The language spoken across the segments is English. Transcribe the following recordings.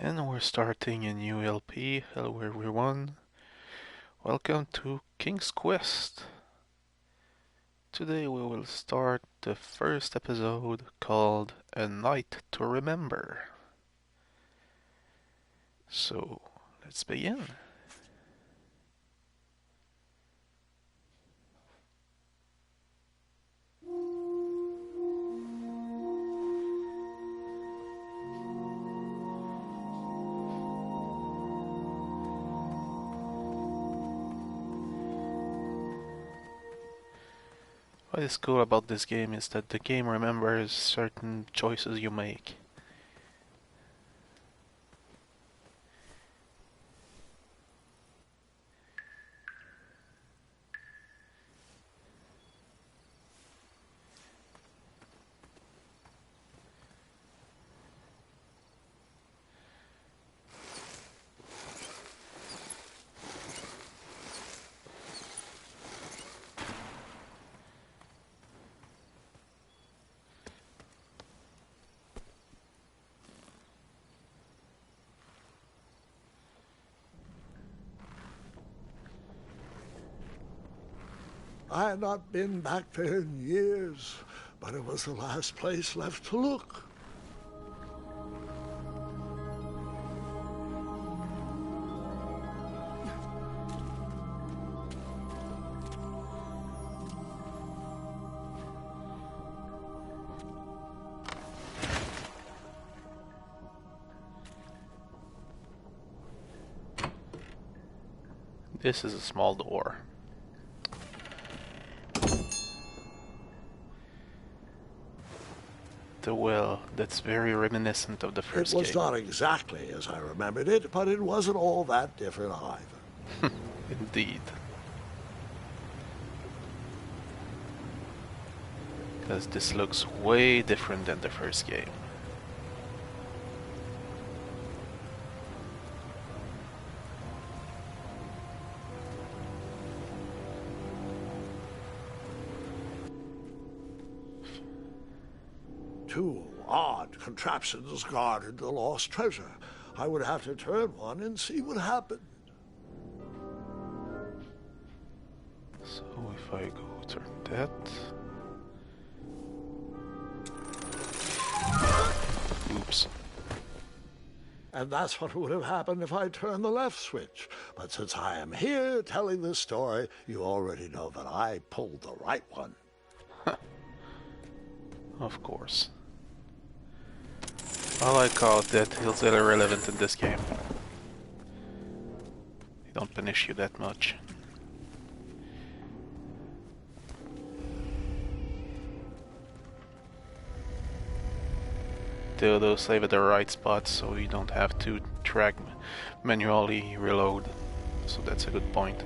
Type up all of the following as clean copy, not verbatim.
And we're starting a new LP. Hello everyone. Welcome to King's Quest. Today we will start the first episode called A Night to Remember. So, let's begin. What is cool about this game is that the game remembers certain choices you make. I had not been back there in years, but it was the last place left to look. This is a small door. The well, that's very reminiscent of the first game. It was not exactly as I remembered it, but it wasn't all that different either. Indeed. Because this looks way different than the first game. Two odd contraptions guarded the lost treasure. I would have to turn one and see what happened. So if I go turn that... Oops. And that's what would have happened if I turned the left switch. But since I am here telling this story, you already know that I pulled the right one. Of course. I like how that is irrelevant in this game. They don't punish you that much. They'll save at the right spot so you don't have to manually reload. So that's a good point.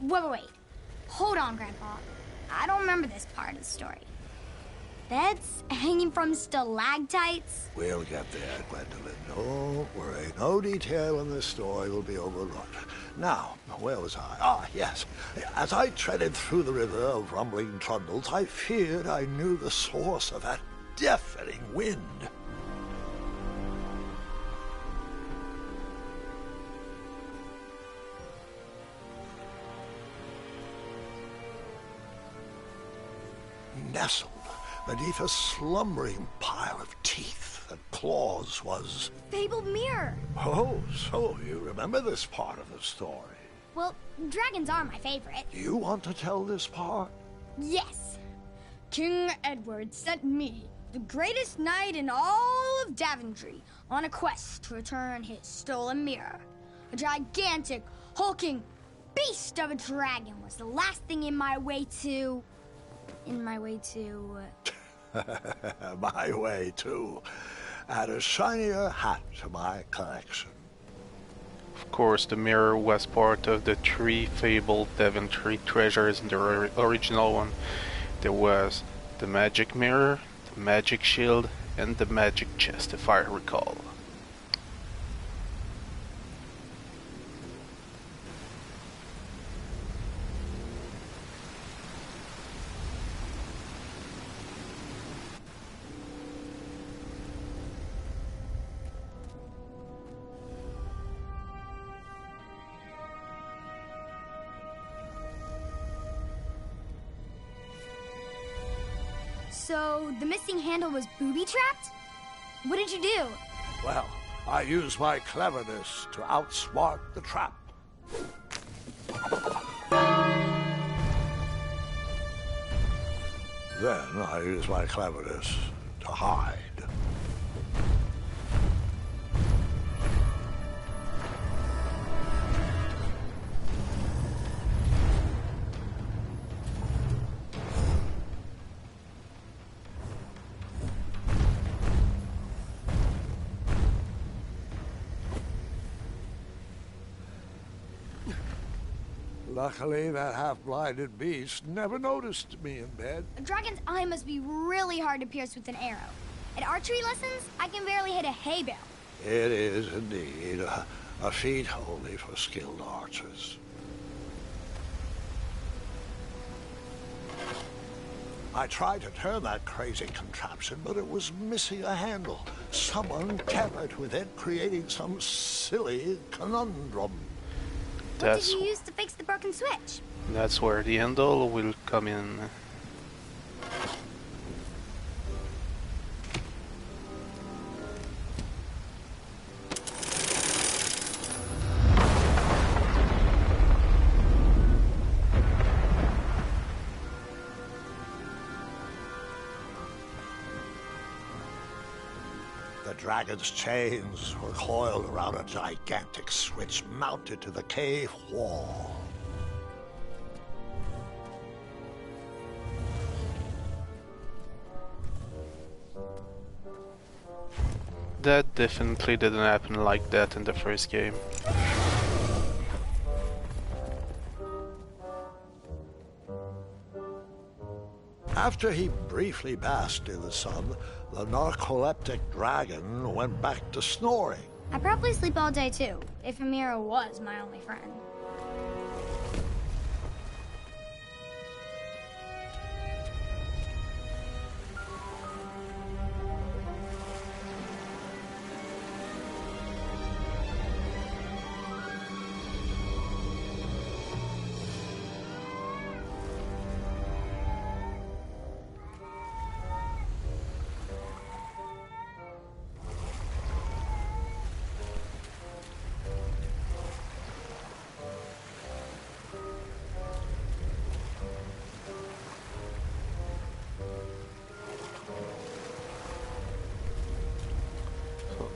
Wait. Hold on, Grandpa. I don't remember this part of the story. Beds hanging from stalactites? We'll get there, Gwendolyn. Don't worry. No detail in this story will be overlooked. Now, where was I? Ah, yes. As I treaded through the river of rumbling trundles, I feared I knew the source of that deafening wind. Nestled beneath a slumbering pile of teeth and claws was... Fabled mirror. Oh, so you remember this part of the story. Well, dragons are my favorite. You want to tell this part? Yes. King Edward sent me, the greatest knight in all of Daventry, on a quest to return his stolen mirror. A gigantic, hulking beast of a dragon was the last thing in my way to... My way to... Add a shinier hat to my collection. Of course, the mirror was part of the 3 fabled Daventry treasures in the original one. There was the magic mirror, the magic shield, and the magic chest, if I recall. So the missing handle was booby-trapped? What did you do? Well, I used my cleverness to outsmart the trap. Then I used my cleverness to hide. Luckily, that half-blinded beast never noticed me in bed. A dragon's eye must be really hard to pierce with an arrow. At archery lessons, I can barely hit a hay bale. It is indeed a feat only for skilled archers. I tried to turn that crazy contraption, but it was missing a handle. Someone tampered with it, creating some silly conundrum. What did you use to fix the broken switch? That's where the handle will come in. The dragon's chains were coiled around a gigantic switch mounted to the cave wall. That definitely didn't happen like that in the first game. After he briefly basked in the sun, the narcoleptic dragon went back to snoring. I probably sleep all day too, if Amira was my only friend.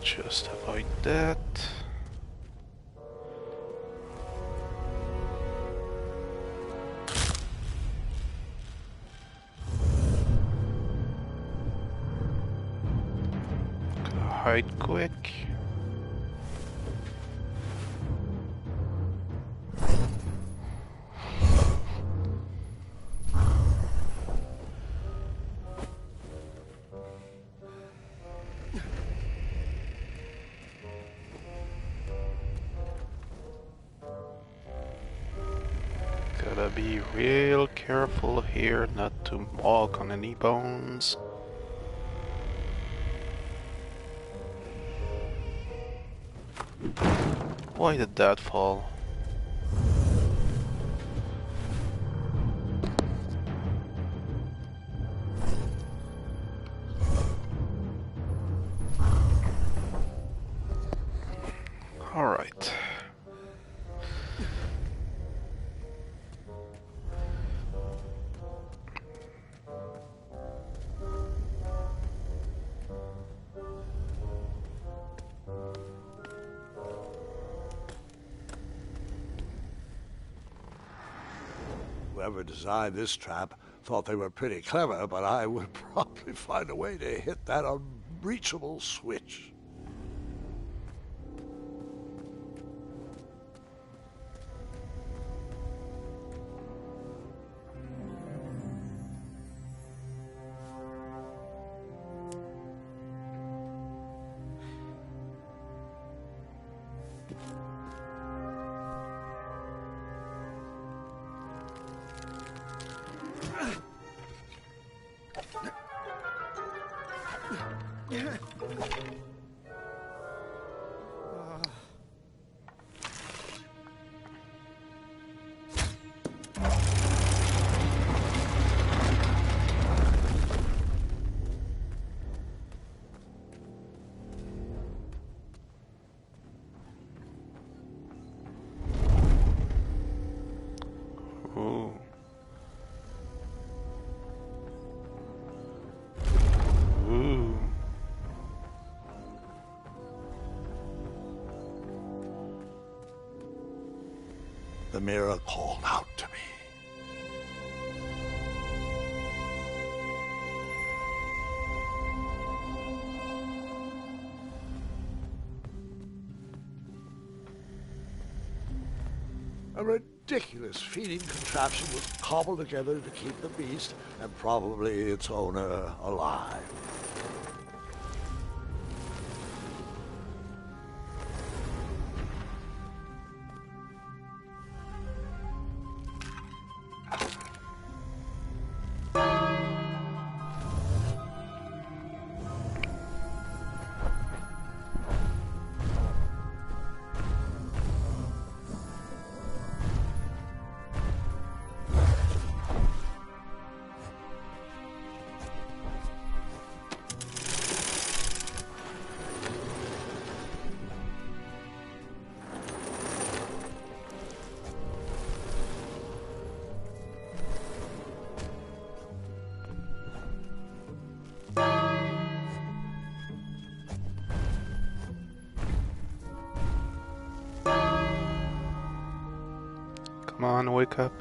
Just avoid that. Gotta hide quick. Gotta be real careful here not to walk on any bones. Why did that fall? All right. Whoever designed this trap thought they were pretty clever, but I would probably find a way to hit that unreachable switch. mirror called out to me. A ridiculous feeding contraption was cobbled together to keep the beast and probably its owner alive. Come on, wake up.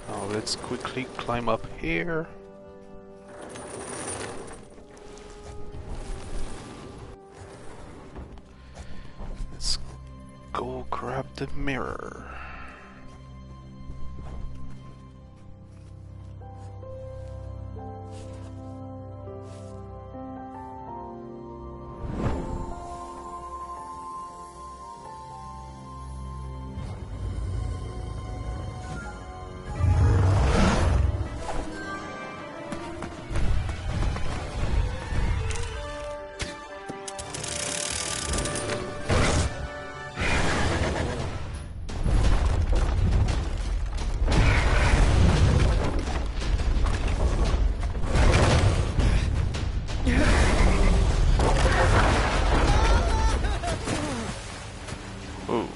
Now let's quickly climb up here. Let's go grab the mirror. Ooh.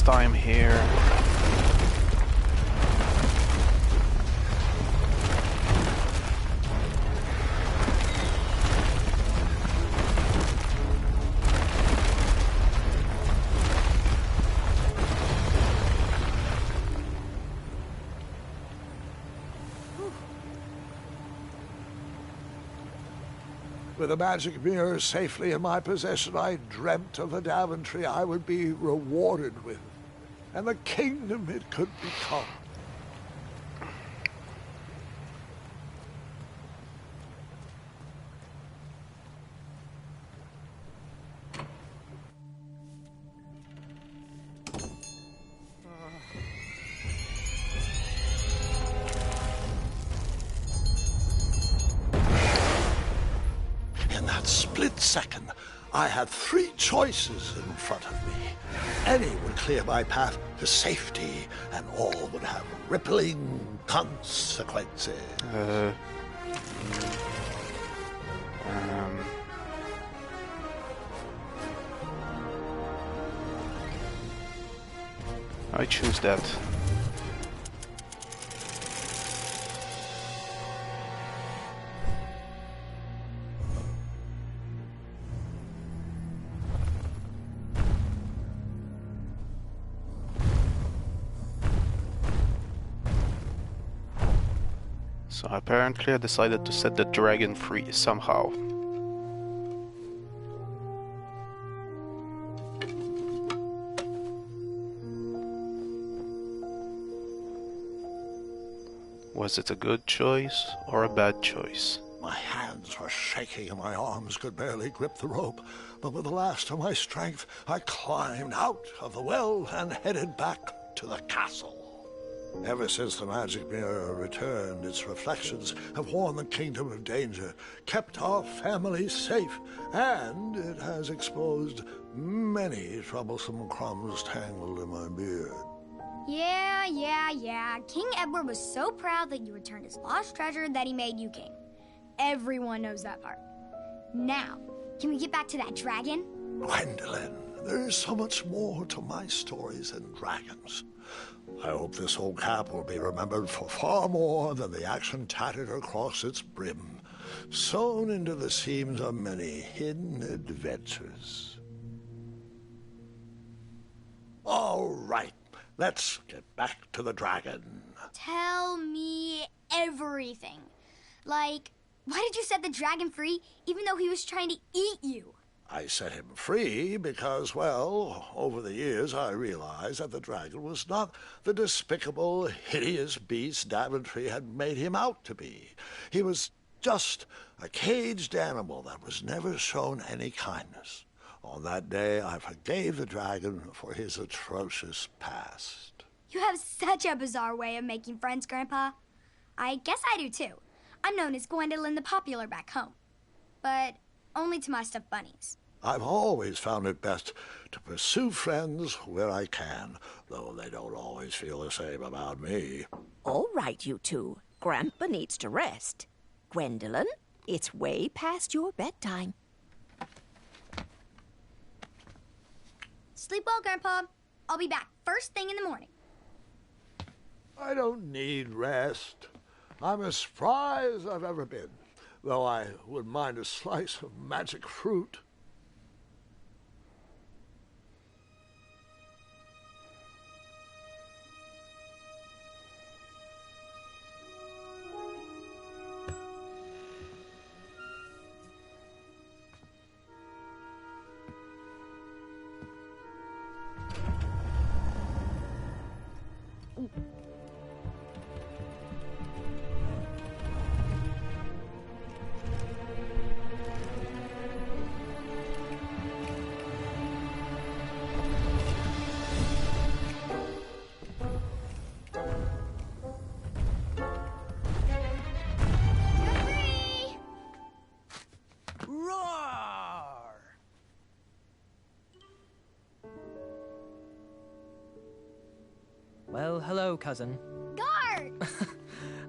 Time here. With a magic mirror safely in my possession, I dreamt of a Daventry I would be rewarded with, and the kingdom it could become. second. I had 3 choices in front of me. Any would clear my path to safety, and all would have rippling consequences. I choose that. So apparently I decided to set the dragon free somehow. Was it a good choice or a bad choice? My hands were shaking and my arms could barely grip the rope, but with the last of my strength, I climbed out of the well and headed back to the castle. Ever since the magic mirror returned, its reflections have warned the kingdom of danger, kept our family safe, and it has exposed many troublesome crumbs tangled in my beard. Yeah. King Edward was so proud that you returned his lost treasure that he made you king. Everyone knows that part. Now, can we get back to that dragon? Gwendolyn, there is so much more to my stories than dragons. I hope this old cap will be remembered for far more than the action tattered across its brim, sewn into the seams of many hidden adventures. All right, let's get back to the dragon. Tell me everything. Like, why did you set the dragon free even though he was trying to eat you? I set him free because, well, over the years I realized that the dragon was not the despicable, hideous beast Daventry had made him out to be. He was just a caged animal that was never shown any kindness. On that day, I forgave the dragon for his atrocious past. You have such a bizarre way of making friends, Grandpa. I guess I do too. I'm known as Gwendolyn the Popular back home, but only to my stuffed bunnies. I've always found it best to pursue friends where I can, though they don't always feel the same about me. All right, you two. Grandpa needs to rest. Gwendolyn, it's way past your bedtime. Sleep well, Grandpa. I'll be back first thing in the morning. I don't need rest. I'm as spry as I've ever been, though I wouldn't mind a slice of magic fruit. Well, hello, cousin. Guard!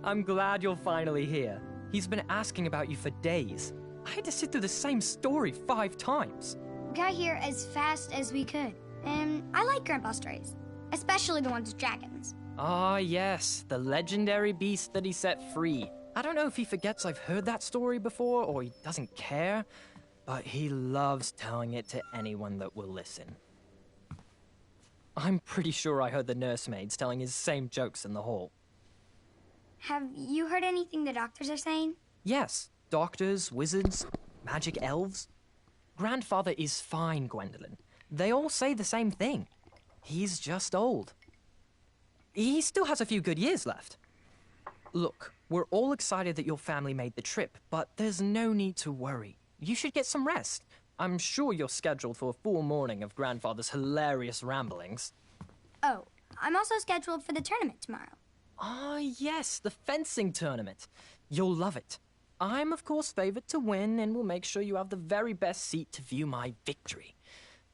I'm glad you're finally here. He's been asking about you for days. I had to sit through the same story 5 times. We got here as fast as we could, and I like Grandpa's stories, especially the ones with dragons. Ah, yes, the legendary beast that he set free. I don't know if he forgets I've heard that story before or he doesn't care, but he loves telling it to anyone that will listen. I'm pretty sure I heard the nursemaids telling his same jokes in the hall. Have you heard anything the doctors are saying? Yes, doctors, wizards, magic elves. Grandfather is fine, Gwendolyn. They all say the same thing. He's just old. He still has a few good years left. Look, we're all excited that your family made the trip, but there's no need to worry. You should get some rest. I'm sure you're scheduled for a full morning of Grandfather's hilarious ramblings. Oh, I'm also scheduled for the tournament tomorrow. Ah, yes, the fencing tournament. You'll love it. I'm of course favored to win and will make sure you have the very best seat to view my victory.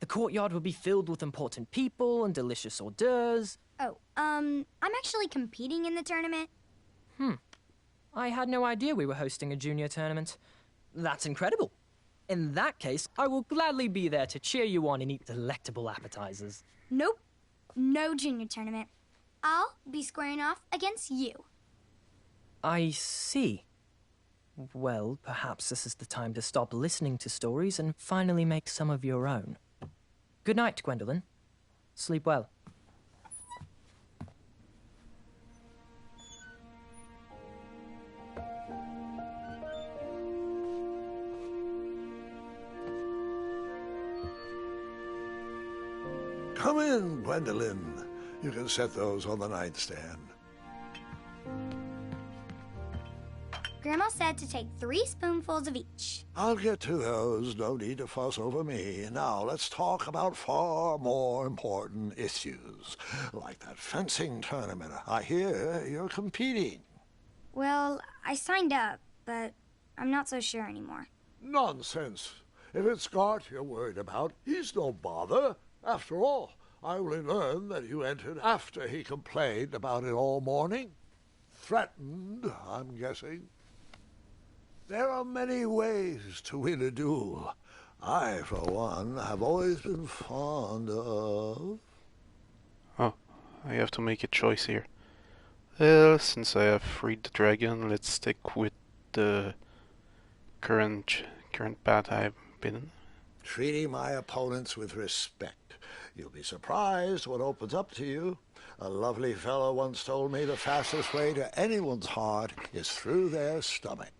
The courtyard will be filled with important people and delicious hors d'oeuvres. Oh, I'm actually competing in the tournament. I had no idea we were hosting a junior tournament. That's incredible. In that case, I will gladly be there to cheer you on and eat delectable appetizers. Nope, no junior tournament. I'll be squaring off against you. I see. Well, perhaps this is the time to stop listening to stories and finally make some of your own. Good night, Gwendolyn. Sleep well. Come in, Gwendolyn. You can set those on the nightstand. Grandma said to take 3 spoonfuls of each. I'll get to those. No need to fuss over me. Now, let's talk about far more important issues, like that fencing tournament. I hear you're competing. Well, I signed up, but I'm not so sure anymore. Nonsense. If it's Scott you're worried about, he's no bother. After all, I only learned that you entered after he complained about it all morning. Threatened, I'm guessing. There are many ways to win a duel. I, for one, have always been fond of... Oh, I have to make a choice here. Well, since I have freed the dragon, let's stick with the current path I've been in. treating my opponents with respect. You'll be surprised what opens up to you. A lovely fellow once told me the fastest way to anyone's heart is through their stomach.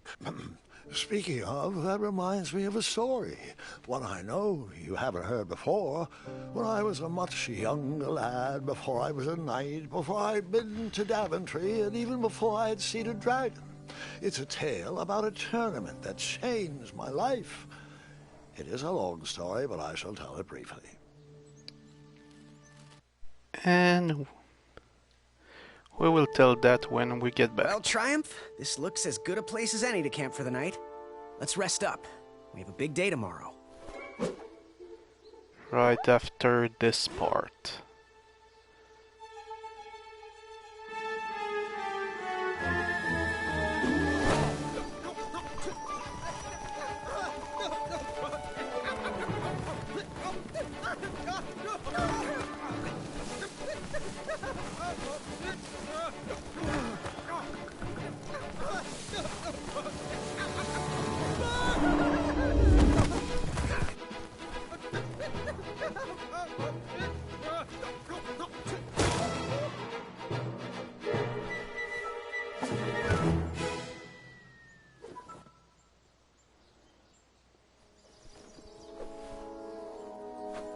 Speaking of, that reminds me of a story, one I know you haven't heard before. When I was a much younger lad, before I was a knight, before I'd been to Daventry, and even before I'd seen a dragon. It's a tale about a tournament that changed my life. It is a long story, but I shall tell it briefly. And we will tell that when we get back. Well, Triumph, this looks as good a place as any to camp for the night. Let's rest up. We have a big day tomorrow. Right after this part.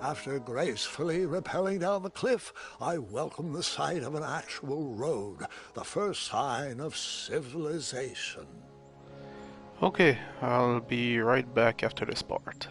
After gracefully rappelling down the cliff, I welcomed the sight of an actual road, the first sign of civilization. Okay, I'll be right back after this part.